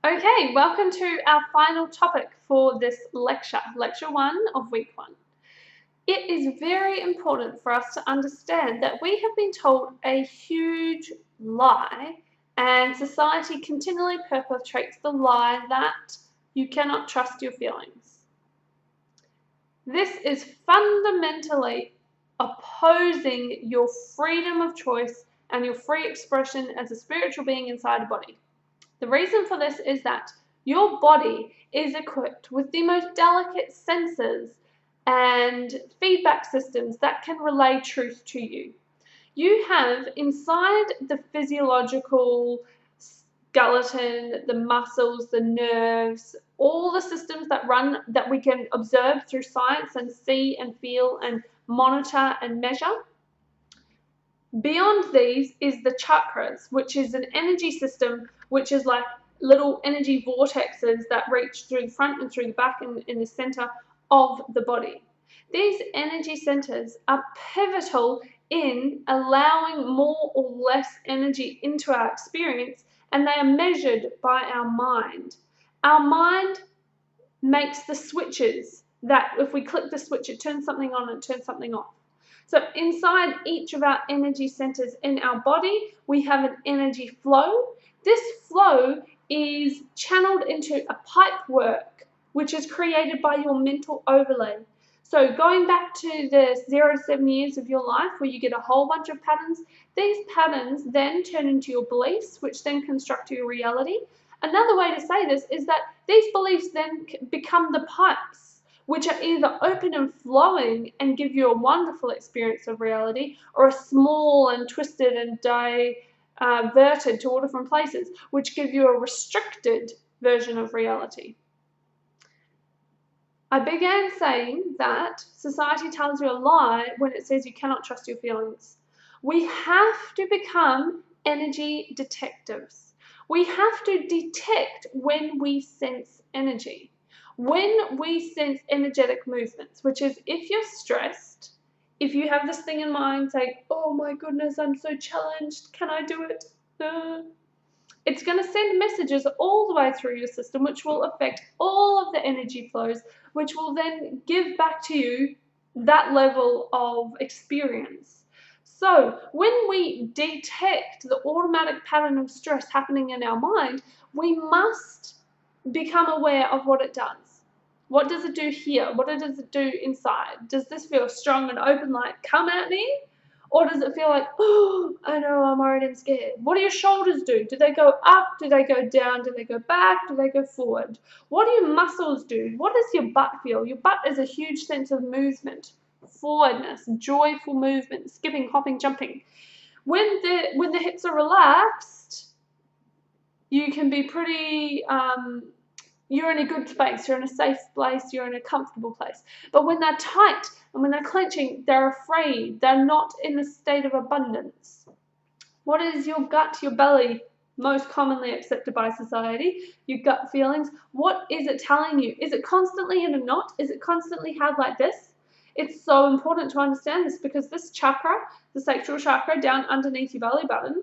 Okay, welcome to our final topic for this lecture, lecture 1 of week 1. It is very important for us to understand that we have been told a huge lie, and society continually perpetrates the lie that you cannot trust your feelings. This is fundamentally opposing your freedom of choice and your free expression as a spiritual being inside a body. The reason for this is that your body is equipped with the most delicate senses and feedback systems that can relay truth to you. You have inside the physiological skeleton, the muscles, the nerves, all the systems that run that we can observe through science and see and feel and monitor and measure. Beyond these is the chakras, which is an energy system which is like little energy vortexes that reach through the front and through the back and in the center of the body. These energy centers are pivotal in allowing more or less energy into our experience, and they are measured by our mind. Our mind makes the switches that if we click the switch, it turns something on and it turns something off. So inside each of our energy centers in our body, we have an energy flow. This flow is channeled into a pipe work, which is created by your mental overlay. So going back to the 0 to 7 years of your life where you get a whole bunch of patterns, these patterns then turn into your beliefs, which then construct your reality. Another way to say this is that these beliefs then become the pipes, which are either open and flowing and give you a wonderful experience of reality, or are small and twisted and diverted to all different places, which give you a restricted version of reality. I began saying that society tells you a lie when it says you cannot trust your feelings. We have to become energy detectives. We have to detect when we sense energy. When we sense energetic movements, which is if you're stressed, if you have this thing in mind saying, oh my goodness, I'm so challenged, can I do it? It's going to send messages all the way through your system, which will affect all of the energy flows, which will then give back to you that level of experience. So when we detect the automatic pattern of stress happening in our mind, we must become aware of what it does. What does it do here? What does it do inside? Does this feel strong and open, like come at me? Or does it feel like, oh, I know, I'm worried and scared? What do your shoulders do? Do they go up? Do they go down? Do they go back? Do they go forward? What do your muscles do? What does your butt feel? Your butt is a huge sense of movement, forwardness, joyful movement, skipping, hopping, jumping. When the hips are relaxed, you can be pretty, you're in a good space, you're in a safe place, you're in a comfortable place. But when they're tight and when they're clenching, they're afraid, they're not in a state of abundance. What is your gut, your belly, most commonly accepted by society, your gut feelings? What is it telling you? Is it constantly in a knot? Is it constantly held like this? It's so important to understand this because this chakra, the sacral chakra down underneath your belly button,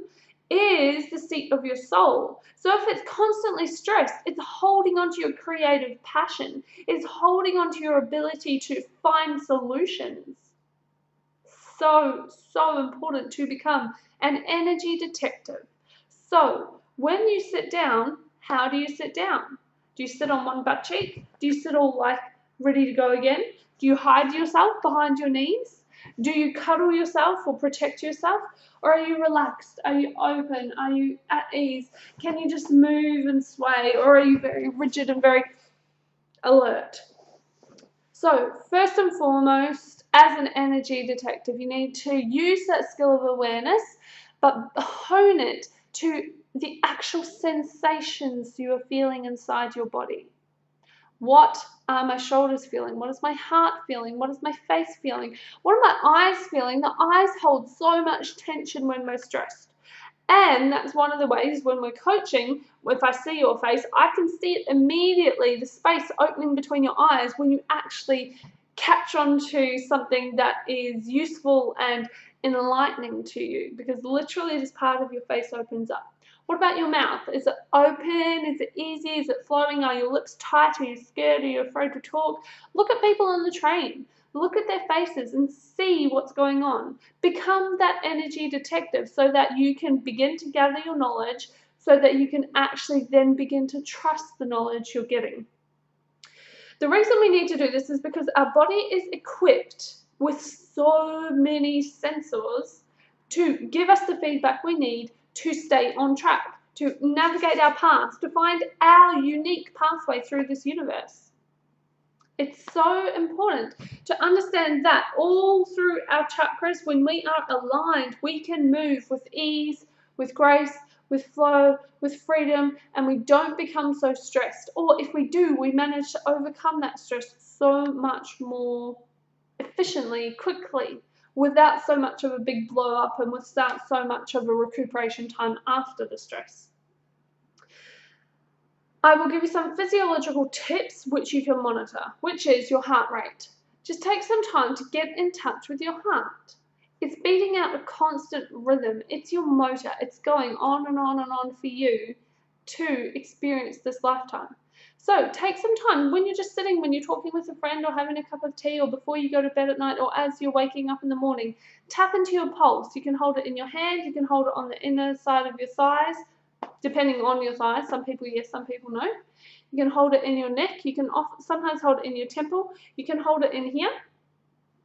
is the seat of your soul. So if it's constantly stressed, it's holding on to your creative passion. It's holding on to your ability to find solutions. So important to become an energy detective. So when you sit down, how do you sit down? Do you sit on one butt cheek? Do you sit all like ready to go again? Do you hide yourself behind your knees? Do you cuddle yourself or protect yourself? Or are you relaxed? Are you open? Are you at ease? Can you just move and sway? Or are you very rigid and very alert? So first and foremost, as an energy detective, you need to use that skill of awareness, but hone it to the actual sensations you are feeling inside your body. What are my shoulders feeling? What is my heart feeling? What is my face feeling? What are my eyes feeling? The eyes hold so much tension when we're stressed. And that's one of the ways when we're coaching, if I see your face, I can see it immediately, the space opening between your eyes when you actually catch on to something that is useful and enlightening to you, because literally this part of your face opens up. What about your mouth? Is it open? Is it easy? Is it flowing? Are your lips tight? Are you scared? Are you afraid to talk? Look at people on the train. Look at their faces and see what's going on. Become that energy detective so that you can begin to gather your knowledge, so that you can actually then begin to trust the knowledge you're getting. The reason we need to do this is because our body is equipped with so many sensors to give us the feedback we need to stay on track, to navigate our path, to find our unique pathway through this universe. It's so important to understand that all through our chakras, when we are aligned, we can move with ease, with grace, with flow, with freedom, and we don't become so stressed. Or if we do, we manage to overcome that stress so much more efficiently, quickly, without so much of a big blow up and without so much of a recuperation time after the stress. I will give you some physiological tips which you can monitor, which is your heart rate. Just take some time to get in touch with your heart. It's beating out a constant rhythm. It's your motor. It's going on and on and on for you to experience this lifetime. So take some time when you're just sitting, when you're talking with a friend or having a cup of tea, or before you go to bed at night, or as you're waking up in the morning, tap into your pulse. You can hold it in your hand. You can hold it on the inner side of your thighs, depending on your thighs. Some people yes, some people no. You can hold it in your neck. You can sometimes hold it in your temple. You can hold it in here.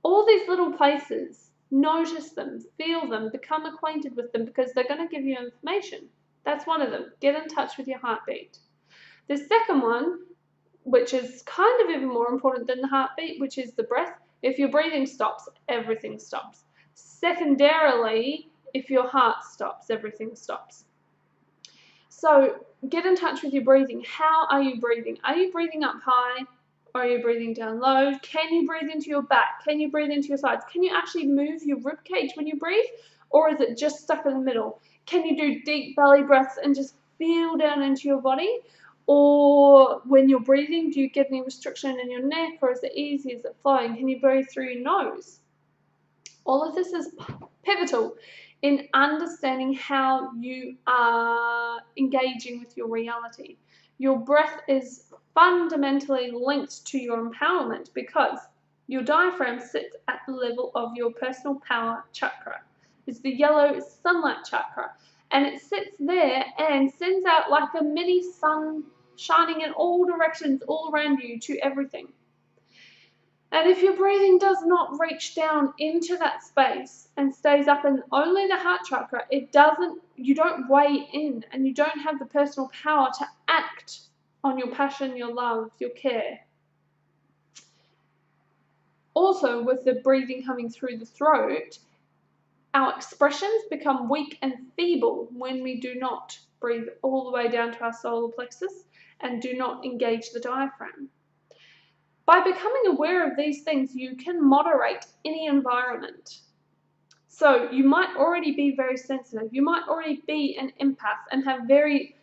All these little places, notice them, feel them, become acquainted with them, because they're going to give you information. That's one of them. Get in touch with your heartbeat. The second one, which is kind of even more important than the heartbeat, which is the breath. If your breathing stops, everything stops. Secondarily, if your heart stops, everything stops. So get in touch with your breathing. How are you breathing? Are you breathing up high? Or are you breathing down low? Can you breathe into your back? Can you breathe into your sides? Can you actually move your rib cage when you breathe? Or is it just stuck in the middle? Can you do deep belly breaths and just feel down into your body? Or when you're breathing, do you get any restriction in your neck, or is it easy? Is it flowing? Can you breathe through your nose? All of this is pivotal in understanding how you are engaging with your reality. Your breath is fundamentally linked to your empowerment, because your diaphragm sits at the level of your personal power chakra. It's the yellow sunlight chakra, and it sits there and sends out like a mini sun shining in all directions, all around you, to everything. And if your breathing does not reach down into that space and stays up in only the heart chakra, you don't weigh in, and you don't have the personal power to act on your passion, your love, your care. Also, with the breathing coming through the throat, our expressions become weak and feeble when we do not breathe all the way down to our solar plexus and do not engage the diaphragm. By becoming aware of these things, you can moderate any environment. So you might already be very sensitive. You might already be an empath and have very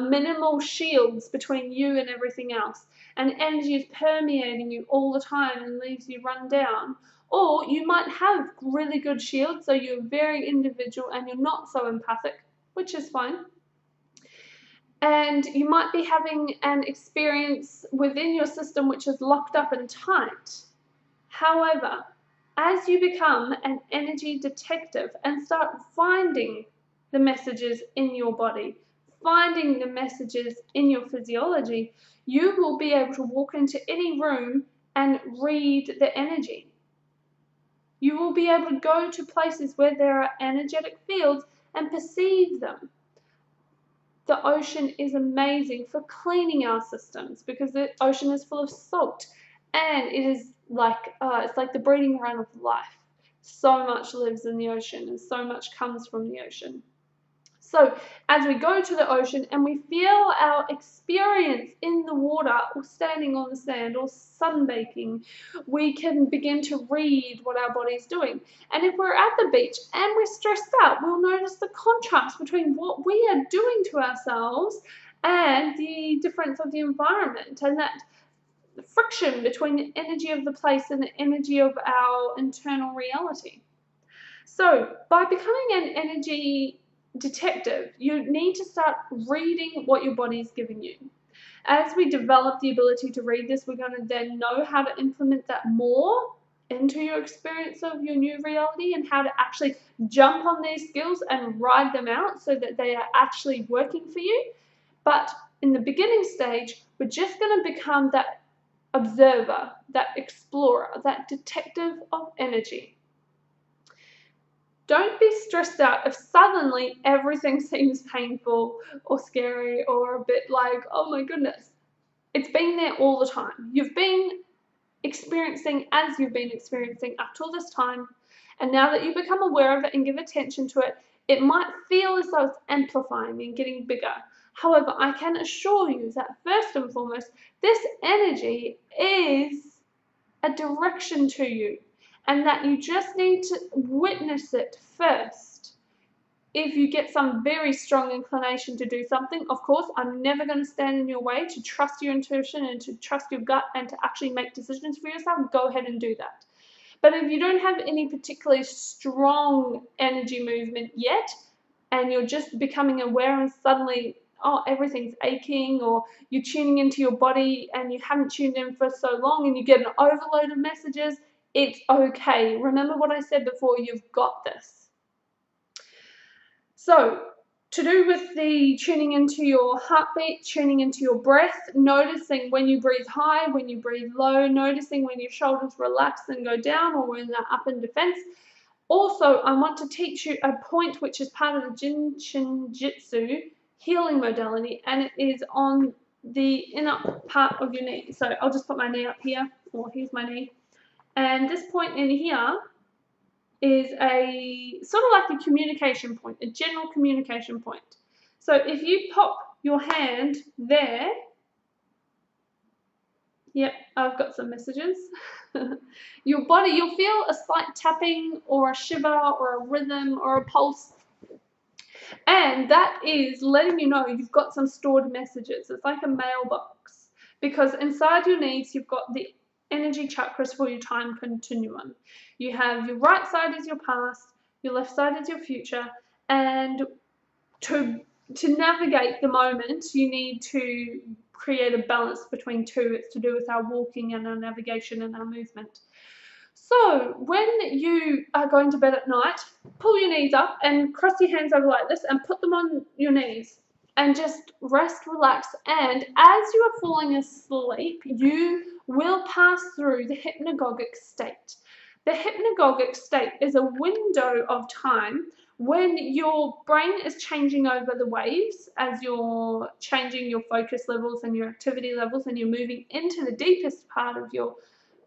minimal shields between you and everything else, and energy is permeating you all the time and leaves you run down. Or you might have really good shields, so you're very individual and you're not so empathic, which is fine. And you might be having an experience within your system which is locked up and tight. However, as you become an energy detective and start finding the messages in your body, finding the messages in your physiology, you will be able to walk into any room and read the energy. You will be able to go to places where there are energetic fields and perceive them. The ocean is amazing for cleaning our systems, because the ocean is full of salt, and it is like it's like the breeding ground of life. So much lives in the ocean, and so much comes from the ocean. So as we go to the ocean and we feel our experience in the water, or standing on the sand, or sunbaking, we can begin to read what our body's doing. And if we're at the beach and we're stressed out, we'll notice the contrast between what we are doing to ourselves and the difference of the environment, and that friction between the energy of the place and the energy of our internal reality. So by becoming an energy detective. You need to start reading what your body is giving you. As we develop the ability to read this, we're going to then know how to implement that more into your experience of your new reality and how to actually jump on these skills and ride them out so that they are actually working for you. But in the beginning stage, we're just going to become that observer, that explorer, that detective of energy. Don't be stressed out if suddenly everything seems painful or scary or a bit like, oh my goodness. It's been there all the time. You've been experiencing as you've been experiencing up till this time. And now that you become aware of it and give attention to it, it might feel as though it's amplifying and getting bigger. However, I can assure you that first and foremost, this energy is a direction to you, and that you just need to witness it first. If you get some very strong inclination to do something, of course, I'm never going to stand in your way. To trust your intuition and to trust your gut and to actually make decisions for yourself, go ahead and do that. But if you don't have any particularly strong energy movement yet, and you're just becoming aware and suddenly, oh, everything's aching, or you're tuning into your body and you haven't tuned in for so long and you get an overload of messages, it's okay. Remember what I said before, you've got this. So, to do with the tuning into your heartbeat, tuning into your breath, noticing when you breathe high, when you breathe low, noticing when your shoulders relax and go down or when they're up in defense. Also, I want to teach you a point which is part of the Jin Shin Jitsu healing modality, and it is on the inner part of your knee. So I'll just put my knee up here, or here's my knee. And this point in here is a sort of like a communication point, a general communication point. So if you pop your hand there, yep, I've got some messages. Your body, you'll feel a slight tapping or a shiver or a rhythm or a pulse. And that is letting you know you've got some stored messages. It's like a mailbox. Because inside your knees, you've got the energy chakras for your time continuum. You have your right side is your past, your left side is your future, and to navigate the moment, you need to create a balance between two. It's to do with our walking and our navigation and our movement. So when you are going to bed at night, pull your knees up and cross your hands over like this and put them on your knees and just rest, relax. And as you are falling asleep, you will pass through the hypnagogic state. The hypnagogic state is a window of time when your brain is changing over the waves as you're changing your focus levels and your activity levels, and you're moving into the deepest part of your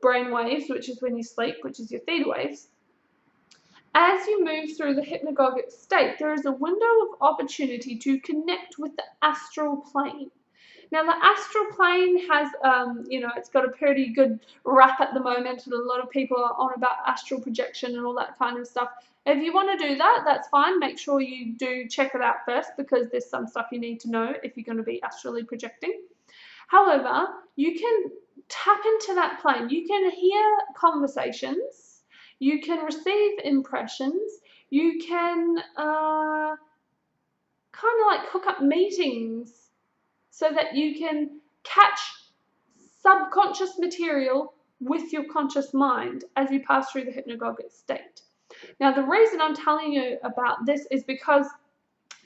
brain waves, which is when you sleep, which is your theta waves. As you move through the hypnagogic state, there is a window of opportunity to connect with the astral plane. Now, the astral plane has, it's got a pretty good rap at the moment, and a lot of people are on about astral projection and all that kind of stuff. If you want to do that, that's fine. Make sure you do check it out first, because there's some stuff you need to know if you're going to be astrally projecting. However, you can tap into that plane. You can hear conversations. You can receive impressions. You can kind of like hook up meetings so that you can catch subconscious material with your conscious mind as you pass through the hypnagogic state. Now, the reason I'm telling you about this is because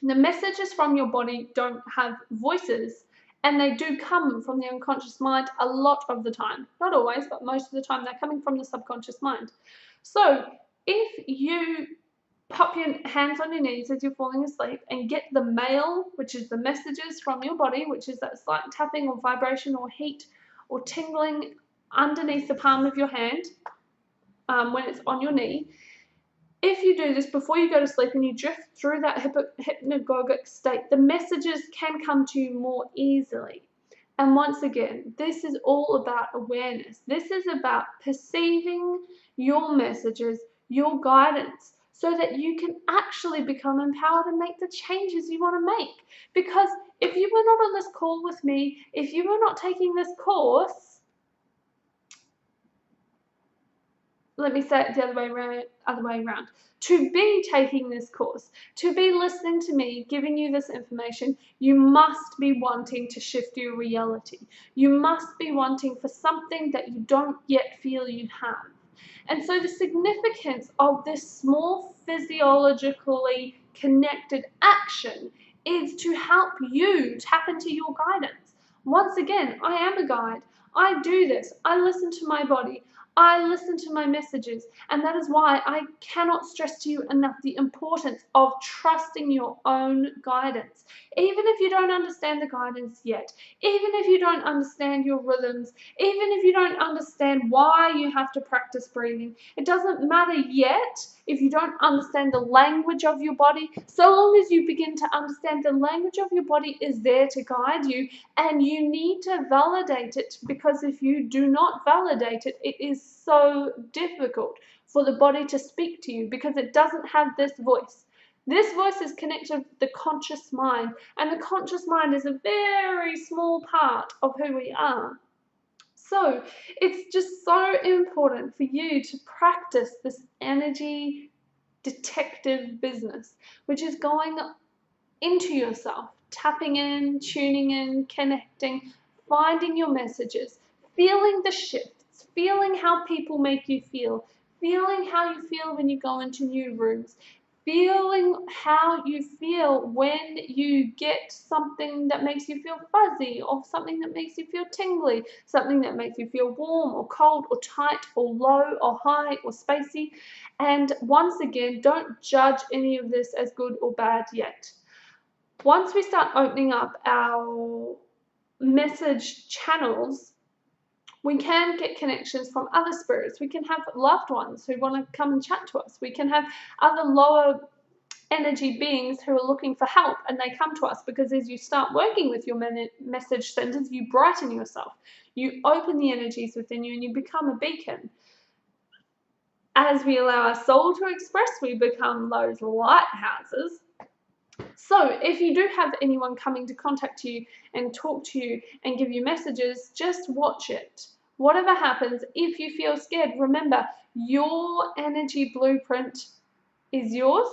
the messages from your body don't have voices, and they do come from the unconscious mind a lot of the time. Not always, but most of the time they're coming from the subconscious mind. So if you pop your hands on your knees as you're falling asleep and get the mail, which is the messages from your body, which is that slight tapping or vibration or heat or tingling underneath the palm of your hand when it's on your knee. If you do this before you go to sleep and you drift through that hypnagogic state, the messages can come to you more easily. And once again, this is all about awareness. This is about perceiving your messages, your guidance, so that you can actually become empowered and make the changes you want to make. Because if you were not on this call with me, if you were not taking this course, let me say it the other way around. To be taking this course, to be listening to me, giving you this information, you must be wanting to shift your reality. You must be wanting for something that you don't yet feel you have. And so the significance of this small physiologically connected action is to help you tap into your guidance. Once again, I am a guide. I do this. I listen to my body. I listen to my messages, and that is why I cannot stress to you enough the importance of trusting your own guidance. Even if you don't understand the guidance yet, even if you don't understand your rhythms, even if you don't understand why you have to practice breathing, it doesn't matter yet if you don't understand the language of your body. So long as you begin to understand the language of your body is there to guide you, and you need to validate it, because if you do not validate it, it is so difficult for the body to speak to you because it doesn't have this voice. This voice is connected with the conscious mind, and the conscious mind is a very small part of who we are. So it's just so important for you to practice this energy detective business, which is going into yourself, tapping in, tuning in, connecting, finding your messages, feeling the shifts, feeling how people make you feel, feeling how you feel when you go into new rooms, feeling how you feel when you get something that makes you feel fuzzy, or something that makes you feel tingly, something that makes you feel warm or cold or tight or low or high or spacey. And once again, don't judge any of this as good or bad yet. Once we start opening up our message channels, we can get connections from other spirits. We can have loved ones who want to come and chat to us. We can have other lower energy beings who are looking for help, and they come to us because as you start working with your message centers, you brighten yourself. You open the energies within you and you become a beacon. As we allow our soul to express, we become those lighthouses. So if you do have anyone coming to contact you and talk to you and give you messages, just watch it. Whatever happens, if you feel scared, remember your energy blueprint is yours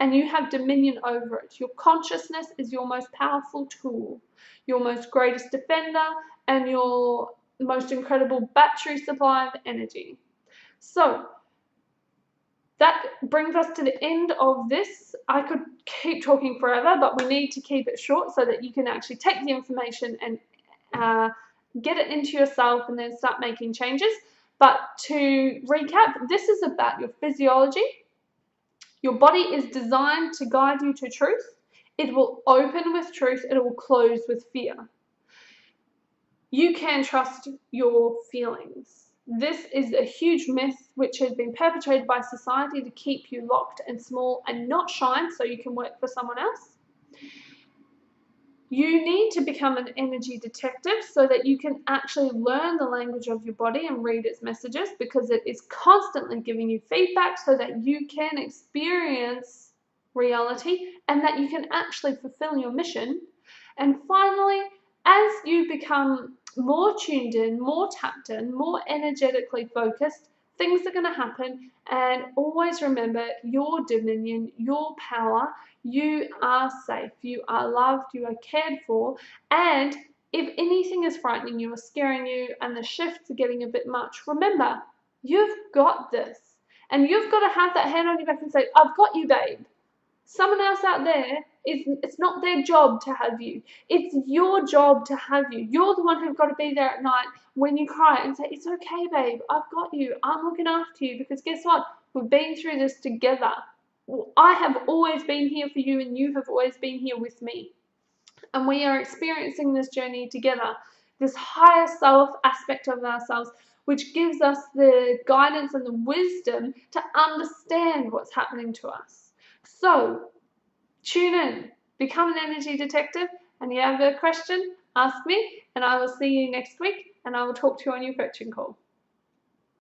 and you have dominion over it. Your consciousness is your most powerful tool, your most greatest defender, and your most incredible battery supply of energy. So that brings us to the end of this. I could keep talking forever, but we need to keep it short so that you can actually take the information and get it into yourself and then start making changes. But to recap, this is about your physiology. Your body is designed to guide you to truth. It will open with truth. It will close with fear. You can trust your feelings. This is a huge myth which has been perpetrated by society to keep you locked and small and not shine so you can work for someone else. You need to become an energy detective so that you can actually learn the language of your body and read its messages, because it is constantly giving you feedback so that you can experience reality and that you can actually fulfill your mission. And finally, as you become more tuned in, more tapped in, more energetically focused, things are going to happen. And always remember your dominion, your power. You are safe, you are loved, you are cared for. And if anything is frightening you or scaring you and the shifts are getting a bit much, remember, you've got this. And you've got to have that hand on your back and say, I've got you, babe. Someone else out there, it's not their job to have you. It's your job to have you. You're the one who's got to be there at night when you cry and say, it's okay, babe, I've got you. I'm looking after you, because guess what? We've been through this together. I have always been here for you and you have always been here with me. And we are experiencing this journey together, this higher self aspect of ourselves, which gives us the guidance and the wisdom to understand what's happening to us. So, tune in, become an energy detective, and if you have a question, ask me, and I will see you next week, and I will talk to you on your coaching call.